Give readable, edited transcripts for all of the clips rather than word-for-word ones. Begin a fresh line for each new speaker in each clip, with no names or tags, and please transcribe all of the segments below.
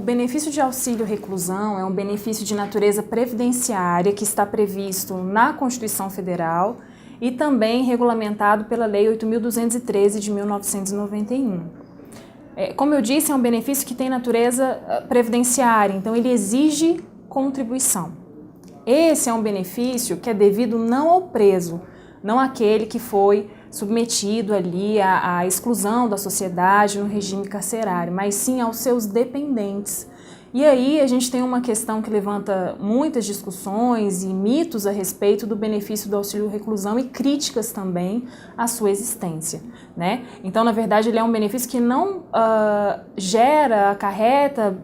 benefício de auxílio reclusão é um benefício de natureza previdenciária que está previsto na Constituição Federal e também regulamentado pela Lei 8.213 de 1991. Como eu disse, é um benefício que tem natureza previdenciária, então ele exige contribuição. Esse é um benefício que é devido não ao preso, não àquele que foi submetido ali à exclusão da sociedade no regime carcerário, mas sim aos seus dependentes. E aí a gente tem uma questão que levanta muitas discussões e mitos a respeito do benefício do auxílio reclusão e críticas também à sua existência, né? Então, na verdade, ele é um benefício que não acarreta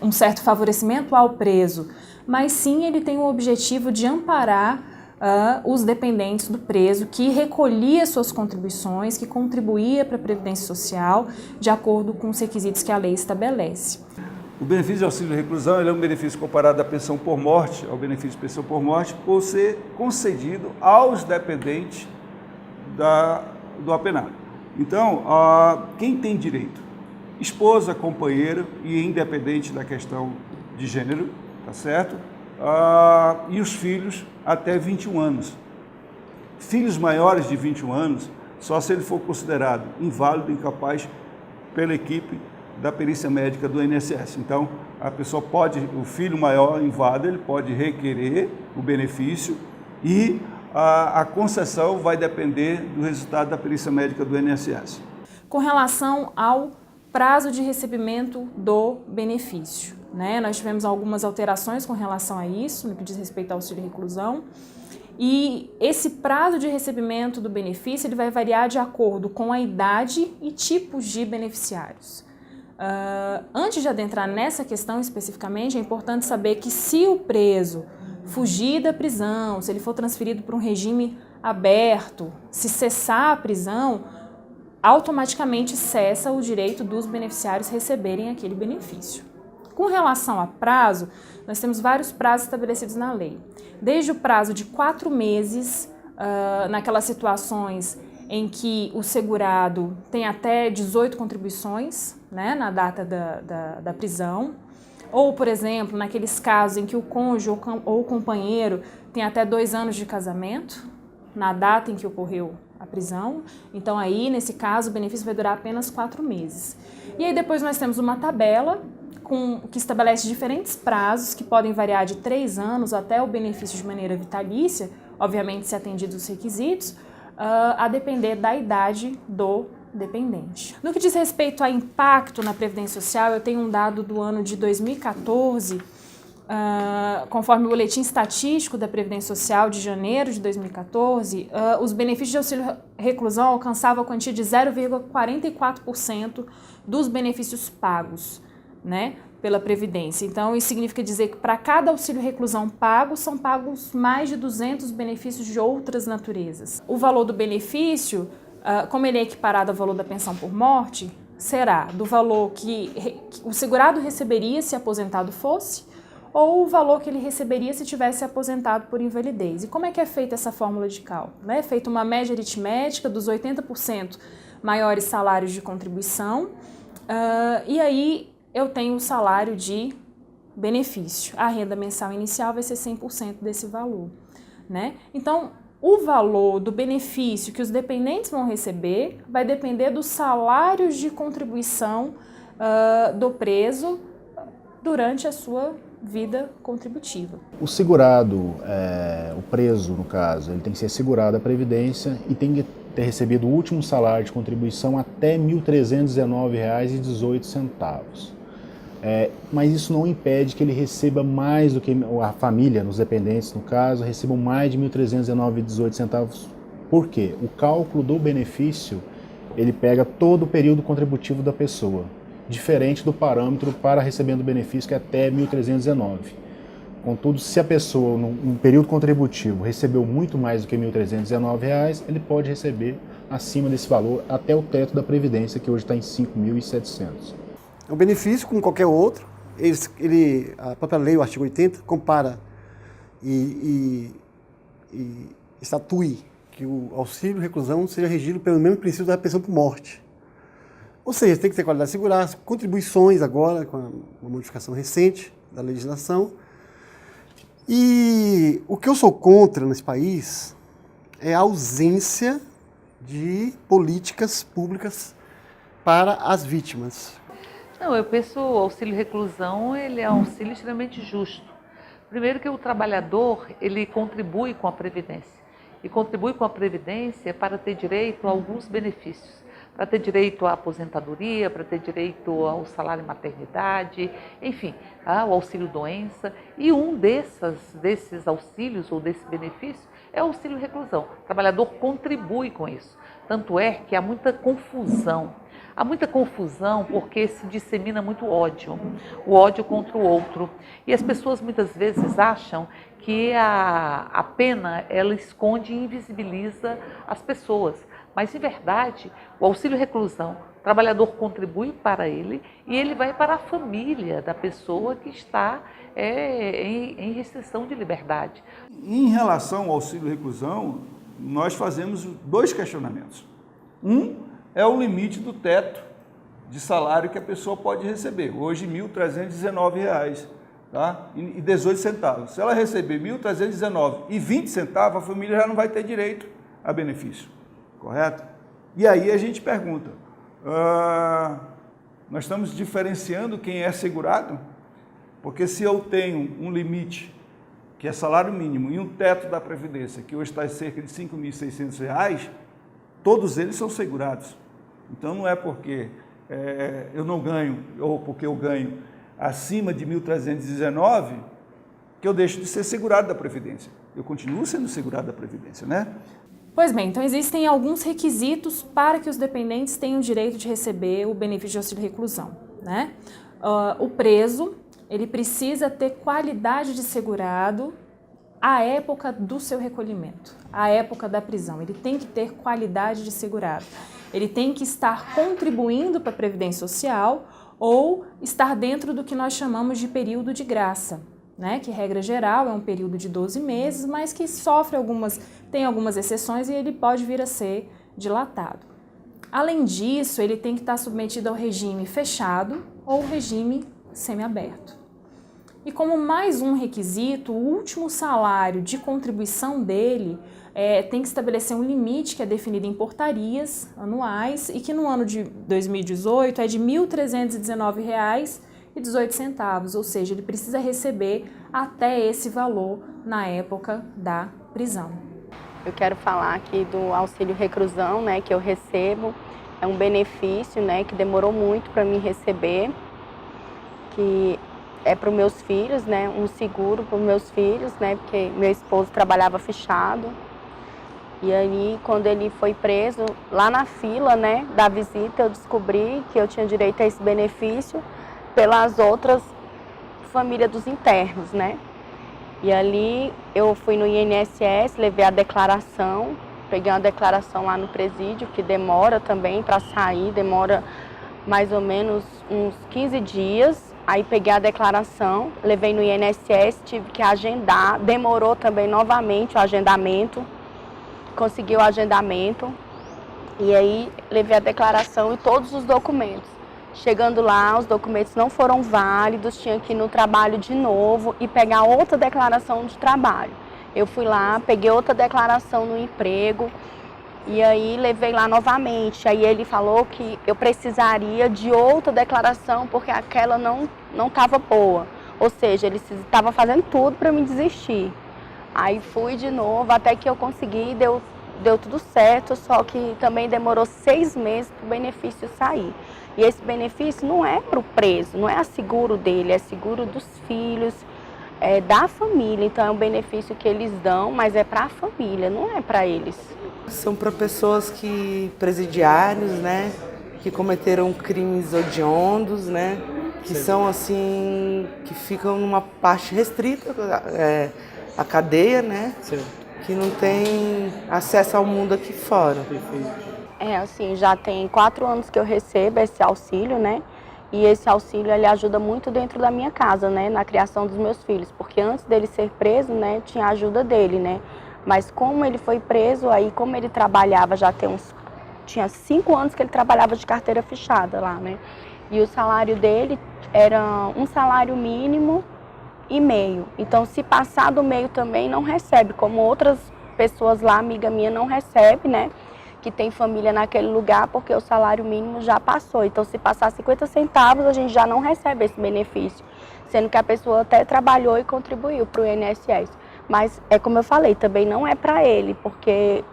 um certo favorecimento ao preso, mas sim ele tem o objetivo de amparar os dependentes do preso, que recolhia suas contribuições, que contribuía para a Previdência Social de acordo com os requisitos que a lei estabelece.
O benefício de auxílio reclusão ele é um benefício comparado à pensão por morte, ao benefício de pensão por morte, por ser concedido aos dependentes do apenado. Então, quem tem direito? Esposa, companheira e independente da questão de gênero, tá certo? E os filhos até 21 anos. Filhos maiores de 21 anos, só se ele for considerado inválido, incapaz pela equipe da perícia médica do INSS. Então, a pessoa o filho maior inválido, ele pode requerer o benefício e a concessão vai depender do resultado da perícia médica do INSS.
Com relação ao prazo de recebimento do benefício, né? Nós tivemos algumas alterações com relação a isso, no que diz respeito ao auxílio reclusão, e esse prazo de recebimento do benefício ele vai variar de acordo com a idade e tipos de beneficiários. Antes de adentrar nessa questão especificamente, é importante saber que se o preso fugir da prisão, se ele for transferido para um regime aberto, se cessar a prisão, automaticamente cessa o direito dos beneficiários receberem aquele benefício. Com relação a prazo, nós temos vários prazos estabelecidos na lei. Desde o prazo de 4 meses, naquelas situações em que o segurado tem até 18 contribuições, né, na data da prisão, ou, por exemplo, naqueles casos em que o cônjuge ou o companheiro tem até 2 anos de casamento, na data em que ocorreu a prisão. Então aí, nesse caso, o benefício vai durar apenas 4 meses. E aí depois nós temos uma tabela que estabelece diferentes prazos, que podem variar de 3 anos até o benefício de maneira vitalícia, obviamente se atendidos os requisitos, a depender da idade do dependente. No que diz respeito a impacto na Previdência Social, eu tenho um dado do ano de 2014, conforme o boletim estatístico da Previdência Social de janeiro de 2014, os benefícios de auxílio reclusão alcançavam a quantia de 0,44% dos benefícios pagos, né, pela Previdência. Então, isso significa dizer que para cada auxílio reclusão pago, são pagos mais de 200 benefícios de outras naturezas. O valor do benefício, como ele é equiparado ao valor da pensão por morte, será do valor que o segurado receberia se aposentado fosse, ou o valor que ele receberia se tivesse aposentado por invalidez. E como é que é feita essa fórmula de cálculo? É feita uma média aritmética dos 80% maiores salários de contribuição, e aí eu tenho o salário de benefício. A renda mensal inicial vai ser 100% desse valor, né? Então, o valor do benefício que os dependentes vão receber vai depender dos salários de contribuição do preso durante a sua vida contributiva.
O segurado, o preso no caso, ele tem que ser segurado à Previdência e tem que ter recebido o último salário de contribuição até R$ 1.319,18. Mas isso não impede que ele receba mais do que a família, os dependentes no caso, recebam mais de R$ 1.319,18. Por quê? O cálculo do benefício, ele pega todo o período contributivo da pessoa, diferente do parâmetro para recebendo o benefício, que é até R$ 1.319. Contudo, se a pessoa, num período contributivo, recebeu muito mais do que R$ 1.319, ele pode receber acima desse valor até o teto da Previdência, que hoje está em R$ 5.700.
É um benefício como qualquer outro. A própria lei, o artigo 80, compara e estatui que o auxílio reclusão seja regido pelo mesmo princípio da pensão por morte. Ou seja, tem que ter qualidade de segurança, contribuições agora, com uma modificação recente da legislação. E o que eu sou contra nesse país é a ausência de políticas públicas para as vítimas.
Não, eu penso o auxílio reclusão, ele é um auxílio extremamente justo. Primeiro que o trabalhador, ele contribui com a Previdência. E contribui com a Previdência para ter direito a alguns benefícios. Para ter direito à aposentadoria, para ter direito ao salário maternidade, enfim, ao auxílio doença. E um desses auxílios ou desse benefício é o auxílio reclusão. O trabalhador contribui com isso. Tanto é que há muita confusão. Há muita confusão porque se dissemina muito ódio, o ódio contra o outro. E as pessoas muitas vezes acham que a pena ela esconde e invisibiliza as pessoas. Mas, em verdade, o auxílio reclusão, o trabalhador contribui para ele e ele vai para a família da pessoa que está em restrição de liberdade.
Em relação ao auxílio reclusão, nós fazemos 2 questionamentos. Um é o limite do teto de salário que a pessoa pode receber. Hoje, R$ 1.319, tá? E 18 centavos. Se ela receber R$ 1.319,20, a família já não vai ter direito a benefício, correto? E aí a gente pergunta, nós estamos diferenciando quem é segurado? Porque se eu tenho um limite, que é salário mínimo, e um teto da Previdência, que hoje está em cerca de R$ 5.600, todos eles são segurados. Então, não é porque eu não ganho, ou porque eu ganho acima de 1.319, que eu deixo de ser segurado da Previdência. Eu continuo sendo segurado da Previdência, né?
Pois bem, então existem alguns requisitos para que os dependentes tenham o direito de receber o benefício de auxílio reclusão, né? O preso, ele precisa ter qualidade de segurado à época do seu recolhimento, à época da prisão. Ele tem que ter qualidade de segurado. Ele tem que estar contribuindo para a Previdência Social ou estar dentro do que nós chamamos de período de graça, né? Que, regra geral, é um período de 12 meses, mas que tem algumas exceções e ele pode vir a ser dilatado. Além disso, ele tem que estar submetido ao regime fechado ou regime semiaberto. E como mais um requisito, o último salário de contribuição dele tem que estabelecer um limite que é definido em portarias anuais e que no ano de 2018 é de R$ 1.319,18, ou seja, ele precisa receber até esse valor na época da prisão.
Eu quero falar aqui do auxílio reclusão, né, que eu recebo. É um benefício, né, que demorou muito para mim receber, que é para os meus filhos, né, um seguro para os meus filhos, né, porque meu esposo trabalhava fechado. E aí, quando ele foi preso, lá na fila, né, da visita, eu descobri que eu tinha direito a esse benefício pelas outras famílias dos internos, né. E ali eu fui no INSS, levei a declaração, peguei uma declaração lá no presídio, que demora também para sair, demora mais ou menos uns 15 dias. Aí peguei a declaração, levei no INSS, tive que agendar, demorou também novamente o agendamento, consegui o agendamento, e aí levei a declaração e todos os documentos. Chegando lá, os documentos não foram válidos, tinha que ir no trabalho de novo e pegar outra declaração de trabalho. Eu fui lá, peguei outra declaração no emprego e aí levei lá novamente. Aí ele falou que eu precisaria de outra declaração porque aquela não estava boa. Ou seja, ele estava fazendo tudo para me desistir. Aí fui de novo até que eu consegui, deu tudo certo, só que também demorou 6 meses para o benefício sair. E esse benefício não é para o preso, não é a seguro dele, é seguro dos filhos, da família. Então é um benefício que eles dão, mas é para a família, não é para eles.
São para pessoas presidiários, né, que cometeram crimes hediondos, né, que são assim, que ficam numa parte restrita, a cadeia, né, que não tem acesso ao mundo aqui fora.
Assim, já tem 4 anos que eu recebo esse auxílio, né? E esse auxílio, ele ajuda muito dentro da minha casa, né? Na criação dos meus filhos, porque antes dele ser preso, né, tinha a ajuda dele, né? Mas como ele foi preso, aí como ele trabalhava já tem tinha 5 anos que ele trabalhava de carteira fechada lá, né? E o salário dele era um salário mínimo e meio. Então, se passar do meio também não recebe, como outras pessoas lá, amiga minha, não recebe, né? Que tem família naquele lugar, porque o salário mínimo já passou. Então, se passar 50 centavos, a gente já não recebe esse benefício, sendo que a pessoa até trabalhou e contribuiu para o INSS. Mas, é como eu falei, também não é para ele, porque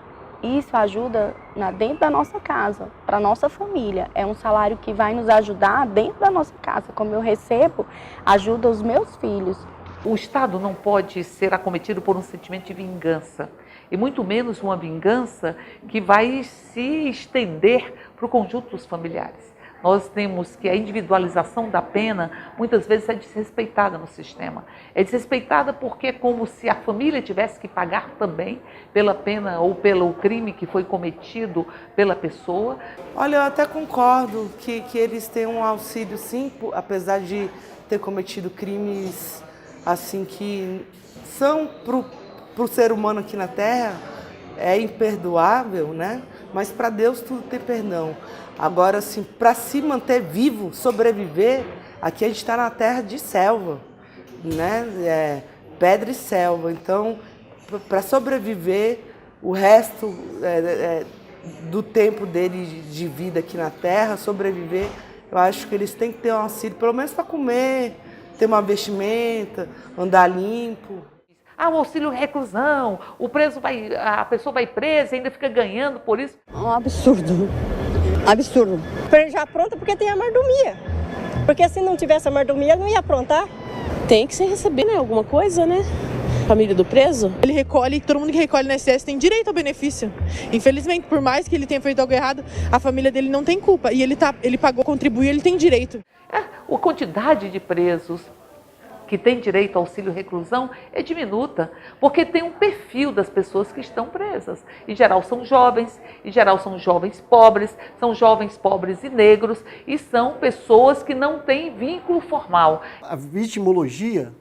isso ajuda dentro da nossa casa, para a nossa família. É um salário que vai nos ajudar dentro da nossa casa. Como eu recebo, ajuda os meus filhos.
O Estado não pode ser acometido por um sentimento de vingança, e muito menos uma vingança que vai se estender para o conjunto dos familiares. Nós temos que a individualização da pena muitas vezes é desrespeitada no sistema. É desrespeitada porque é como se a família tivesse que pagar também pela pena ou pelo crime que foi cometido pela pessoa.
Olha, eu até concordo que eles têm um auxílio, sim, apesar de ter cometido crimes assim que são para o ser humano aqui na Terra, é imperdoável, né? Mas para Deus tudo tem perdão. Agora, assim, para se manter vivo, sobreviver, aqui a gente está na terra de selva, né? Pedra e selva. Então, para sobreviver, o resto do tempo dele de vida aqui na terra, sobreviver, eu acho que eles têm que ter um auxílio, pelo menos para comer, ter uma vestimenta, andar limpo.
O auxílio reclusão, a pessoa vai presa e ainda fica ganhando por isso.
É um absurdo, absurdo. Já apronta porque tem a mordomia, porque se não tivesse a mordomia não ia aprontar.
Tem que se receber, né, alguma coisa, né? Família do preso. Ele recolhe, todo mundo que recolhe no INSS tem direito ao benefício. Infelizmente, por mais que ele tenha feito algo errado, a família dele não tem culpa. E ele pagou, contribuiu, ele tem direito.
A quantidade de presos que tem direito ao auxílio reclusão é diminuta, porque tem um perfil das pessoas que estão presas. Em geral são jovens pobres, são jovens pobres e negros, e são pessoas que não têm vínculo formal.
A vitimologia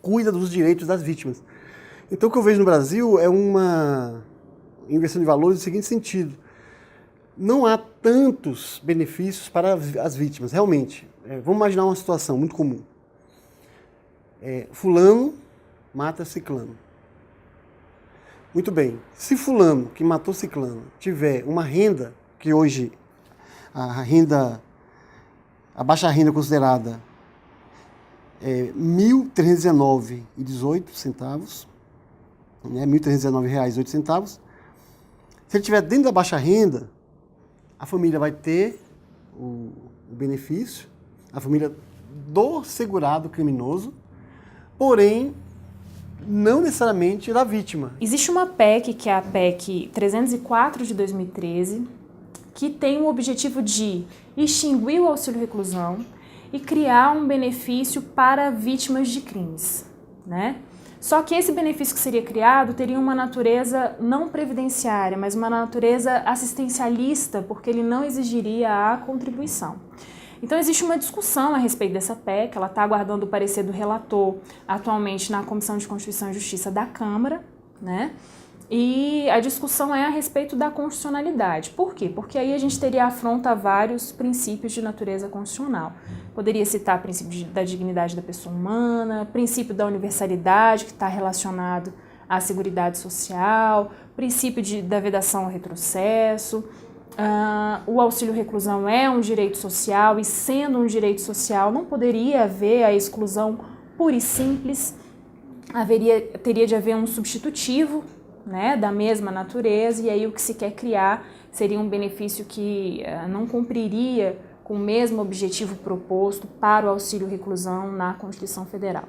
cuida dos direitos das vítimas. Então o que eu vejo no Brasil é uma inversão de valores no seguinte sentido: não há tantos benefícios para as vítimas, realmente. Vamos imaginar uma situação muito comum. Fulano mata ciclano. Muito bem, se fulano que matou ciclano tiver uma renda, que hoje a baixa renda considerada é R$ 1.319,18, né, R$ 1.319,08, se ele estiver dentro da baixa renda, a família vai ter o benefício, a família do segurado criminoso, porém, não necessariamente da vítima.
Existe uma PEC, que é a PEC 304 de 2013, que tem o objetivo de extinguir o auxílio reclusão e criar um benefício para vítimas de crimes, né? Só que esse benefício que seria criado teria uma natureza não previdenciária, mas uma natureza assistencialista, porque ele não exigiria a contribuição. Então existe uma discussão a respeito dessa PEC, ela está aguardando o parecer do relator atualmente na Comissão de Constituição e Justiça da Câmara, né? E a discussão é a respeito da constitucionalidade. Por quê? Porque aí a gente teria afronta a vários princípios de natureza constitucional. Poderia citar o princípio da dignidade da pessoa humana, princípio da universalidade, que está relacionado à seguridade social, princípio da vedação ao retrocesso. O auxílio reclusão é um direito social e, sendo um direito social, não poderia haver a exclusão pura e simples, teria de haver um substitutivo, né, da mesma natureza, e aí o que se quer criar seria um benefício que não cumpriria com o mesmo objetivo proposto para o auxílio reclusão na Constituição Federal.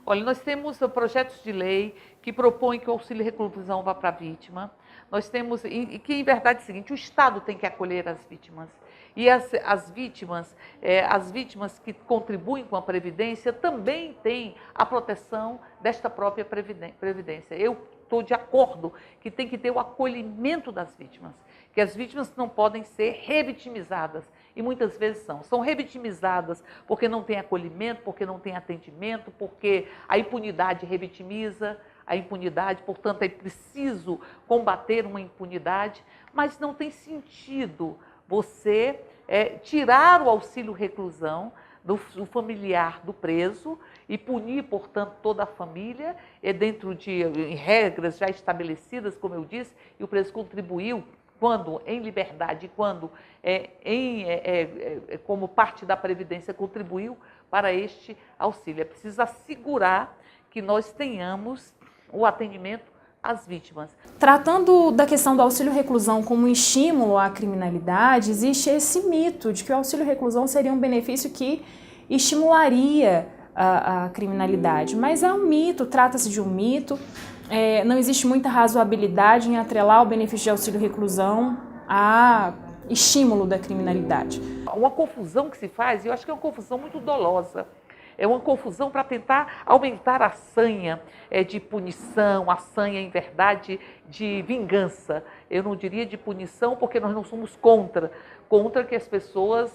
Olha, nós temos projetos de lei que propõem que o auxílio reclusão vá para a vítima. Nós temos, e que em verdade é o seguinte, o Estado tem que acolher as vítimas. E as vítimas que contribuem com a Previdência também têm a proteção desta própria Previdência. Eu estou de acordo que tem que ter o acolhimento das vítimas, que as vítimas não podem ser revitimizadas, e muitas vezes são revitimizadas porque não tem acolhimento, porque não tem atendimento, porque a impunidade revitimiza, a impunidade, portanto é preciso combater uma impunidade, mas não tem sentido você tirar o auxílio reclusão do familiar do preso e punir, portanto, toda a família, dentro de regras já estabelecidas, como eu disse, e o preso contribuiu quando em liberdade, quando como parte da Previdência contribuiu para este auxílio. É preciso assegurar que nós tenhamos o atendimento às vítimas.
Tratando da questão do auxílio reclusão como um estímulo à criminalidade, existe esse mito de que o auxílio reclusão seria um benefício que estimularia a criminalidade. Mas é um mito, trata-se de um mito. Não existe muita razoabilidade em atrelar o benefício de auxílio reclusão a estímulo da criminalidade.
Uma confusão que se faz, e eu acho que é uma confusão muito dolosa, é uma confusão para tentar aumentar a sanha de punição, a sanha, em verdade, de vingança. Eu não diria de punição, porque nós não somos contra que as pessoas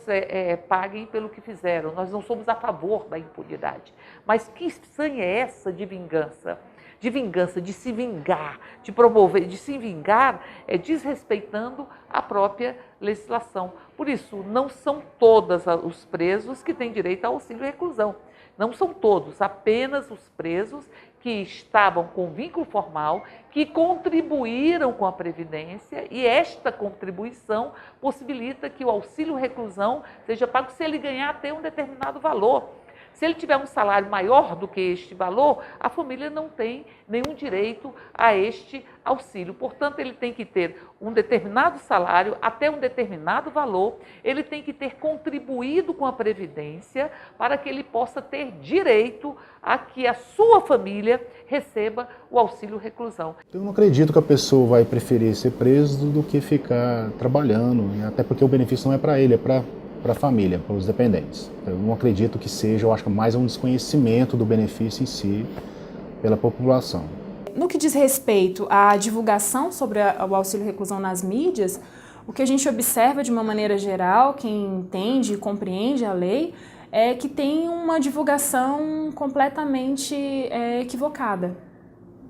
paguem pelo que fizeram. Nós não somos a favor da impunidade. Mas que sanha é essa de vingança? De vingança, de se vingar, de promover, de se vingar, desrespeitando a própria legislação. Por isso, não são todos os presos que têm direito ao auxílio reclusão. Não são todos, apenas os presos que estavam com vínculo formal, que contribuíram com a Previdência, e esta contribuição possibilita que o auxílio reclusão seja pago se ele ganhar até um determinado valor. Se ele tiver um salário maior do que este valor, a família não tem nenhum direito a este auxílio. Portanto, ele tem que ter um determinado salário até um determinado valor, ele tem que ter contribuído com a Previdência para que ele possa ter direito a que a sua família receba o auxílio reclusão.
Eu não acredito que a pessoa vai preferir ser preso do que ficar trabalhando, até porque o benefício não é para ele, é para a família, para os dependentes. Eu não acredito que seja, eu acho que mais um desconhecimento do benefício em si pela população.
No que diz respeito à divulgação sobre o auxílio reclusão nas mídias, o que a gente observa de uma maneira geral, quem entende e compreende a lei, é que tem uma divulgação completamente equivocada,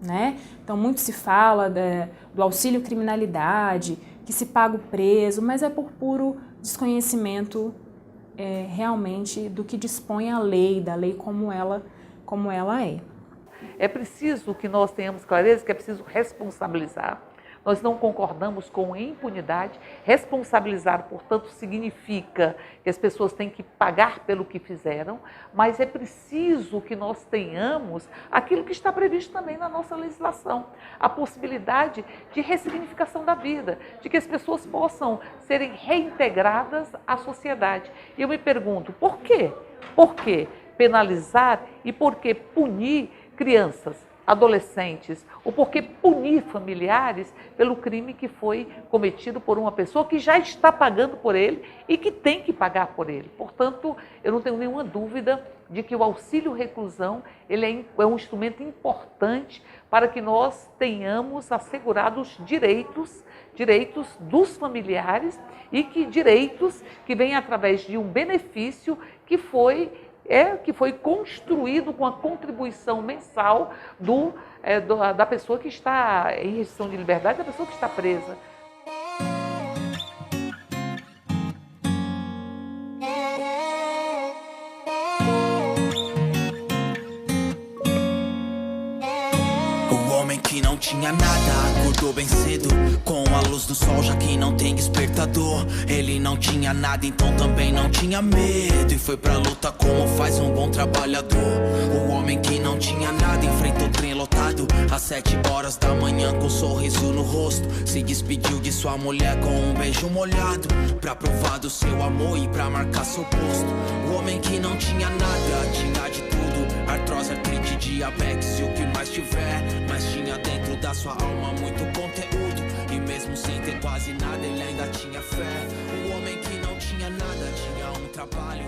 né? Então, muito se fala do auxílio criminalidade, que se paga o preso, mas é por puro desconhecimento realmente do que dispõe a lei, da lei como ela é.
É preciso que nós tenhamos clareza que é preciso responsabilizar. Nós não concordamos com impunidade. Responsabilizar, portanto, significa que as pessoas têm que pagar pelo que fizeram, mas é preciso que nós tenhamos aquilo que está previsto também na nossa legislação, a possibilidade de ressignificação da vida, de que as pessoas possam serem reintegradas à sociedade. E eu me pergunto, por quê? Por que penalizar e por que punir crianças, adolescentes, ou por que punir familiares pelo crime que foi cometido por uma pessoa que já está pagando por ele e que tem que pagar por ele. Portanto, eu não tenho nenhuma dúvida de que o auxílio reclusão ele é um instrumento importante para que nós tenhamos assegurados direitos dos familiares e que direitos que vêm através de um benefício que foi construído com a contribuição mensal da pessoa que está em restrição de liberdade, da pessoa que está presa.
Que não tinha nada, acordou bem cedo com a luz do sol, já que não tem despertador. Ele não tinha nada, então também não tinha medo, e foi pra luta como faz um bom trabalhador. O homem que não tinha nada enfrentou o trem lotado às 7 horas da manhã com um sorriso no rosto. Se despediu de sua mulher com um beijo molhado, pra provar do seu amor e pra marcar seu posto. O homem que não tinha nada, tinha de tudo: artrose, artrite, diabetes e o que mais tiver, mas tinha dentro da sua alma muito conteúdo, e mesmo sem ter quase nada ele ainda tinha fé. O homem que não tinha nada tinha um trabalho